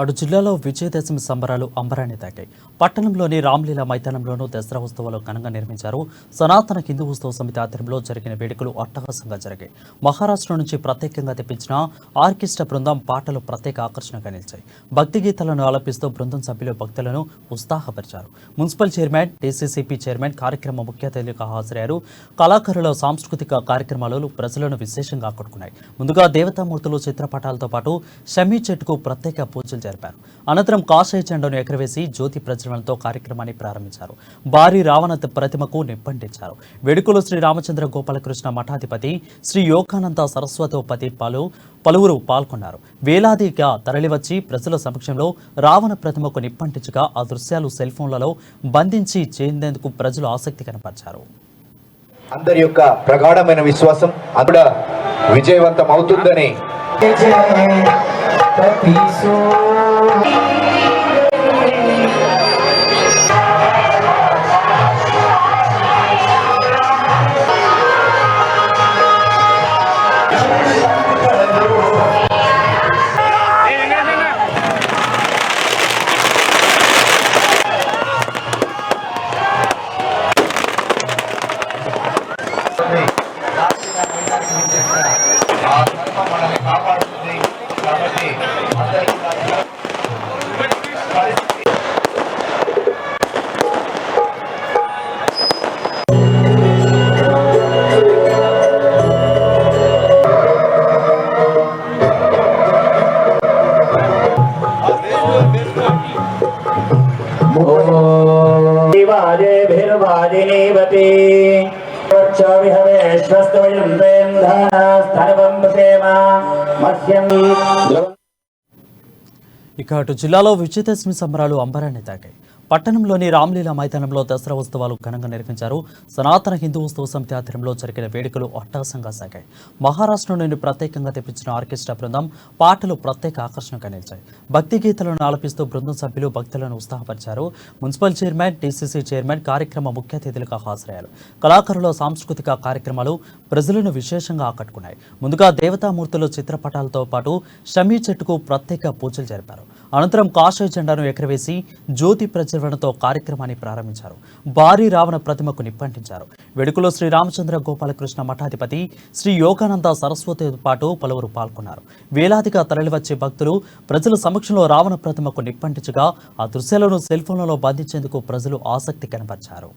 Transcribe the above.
అటు జిల్లాలో విజయదశమి సంబరాలు అంబరాన్ని తాకాయి. పట్టణంలోని రామ్లీలా మైదానంలోనూ దసరా ఉత్సవాలు ఘనంగా నిర్మించారు. సనాతన హిందూ ఉత్సవ సమితి ఆధ్వర్యంలో జరిగిన వేడుకలు అట్టహాసంగా జరిగాయి. మహారాష్ట్ర నుంచి ప్రత్యేకంగా తెప్పించిన ఆర్కెస్ట్రా బృందం పాటలు ప్రత్యేక ఆకర్షణగా నిలిచాయి. భక్తి గీతాలను ఆలపిస్తూ బృందం సభ్యులు భక్తులను ఉత్సాహపరిచారు. మున్సిపల్ చైర్మన్, డీసీసీపీ చైర్మన్ కార్యక్రమ ముఖ్య అతిథులుగా హాజరయ్యారు. కళాకారుల సాంస్కృతిక కార్యక్రమాలు ప్రజలను విశేషంగా ఆకట్టుకున్నాయి. ముందుగా దేవతామూర్తులు చిత్రపటాలతో పాటు షమీ చెట్టుకు ప్రత్యేక పూజలు జరిపారు. అనంతరం కాషాయ జెండాను ఎగరవేసి జ్యోతి ప్రజ్వలనతో కార్యక్రమాన్ని ప్రారంభించారు. భారీ రావణ ప్రతిమకు నిప్పంటించారు. వేడుకలో శ్రీ రామచంద్ర గోపాలకృష్ణ మఠాధిపతి, శ్రీ యోగానంద సరస్వతోపతి పలువురు పాల్గొన్నారు. వేలాదిగా తరలివచ్చి ప్రజల సమక్షంలో రావణ ప్రతిమకు నిప్పంటించగా ఆ దృశ్యాలు సెల్ ఫోన్లలో బంధించి చేసేందుకు ప్రజలు ఆసక్తి కనపరిచారు. అందరి యొక్క ప్రగాఢమైన విశ్వాసం అక్కడ విజయవంతం అవుతుందని కాపాడుతుంది. కాబట్టి ఇక అటు జిల్లాలో విజయదశమి సంబరాలు అంబరాన్ని తాకాయి. పట్టణంలోని రామ్లీలా మైదానంలో దసరా ఉత్సవాలు ఘనంగా నిర్వహించారు. సనాతన హిందూ ఉత్సవ సమితి ఆధ్వర్యంలో జరిగిన వేడుకలు అట్టహాసంగా సాగాయి. మహారాష్ట్ర నుండి ప్రత్యేకంగా తెప్పించిన ఆర్కెస్ట్రా బృందం పాటలు ప్రత్యేక ఆకర్షణగా నిలిచాయి. భక్తి గీతాలను ఆలపిస్తూ బృందం సభ్యులు భక్తులను ఉత్సాహపరిచారు. మున్సిపల్ చైర్మన్, డీసీసీ చైర్మన్ కార్యక్రమ ముఖ్య అతిథులుగా హాజరయ్యారు. కళాకారుల సాంస్కృతిక కార్యక్రమాలు ప్రజలను విశేషంగా ఆకట్టుకున్నాయి. ముందుగా దేవతామూర్తుల చిత్రపటాలతో పాటు షమీ చెట్టుకు ప్రత్యేక పూజలు జరిపారు. అనంతరం కాషాయ జెండాను ఎగరవేసి జ్యోతి ప్రజ్వలనతో కార్యక్రమాన్ని ప్రారంభించారు. భారీ రావణ ప్రతిమకు నిప్పంటించారు. వేడుకలో శ్రీ రామచంద్ర గోపాలకృష్ణ మఠాధిపతి, శ్రీ యోగానంద సరస్వతితో పాటు పలువురు పాల్గొన్నారు. వేలాదిగా తరలివచ్చే భక్తులు ప్రజల సమక్షంలో రావణ ప్రతిమకు నిప్పంటించగా ఆ దృశ్యాలను సెల్ ఫోన్లలో బంధించేందుకు ప్రజలు ఆసక్తి కనబరిచారు.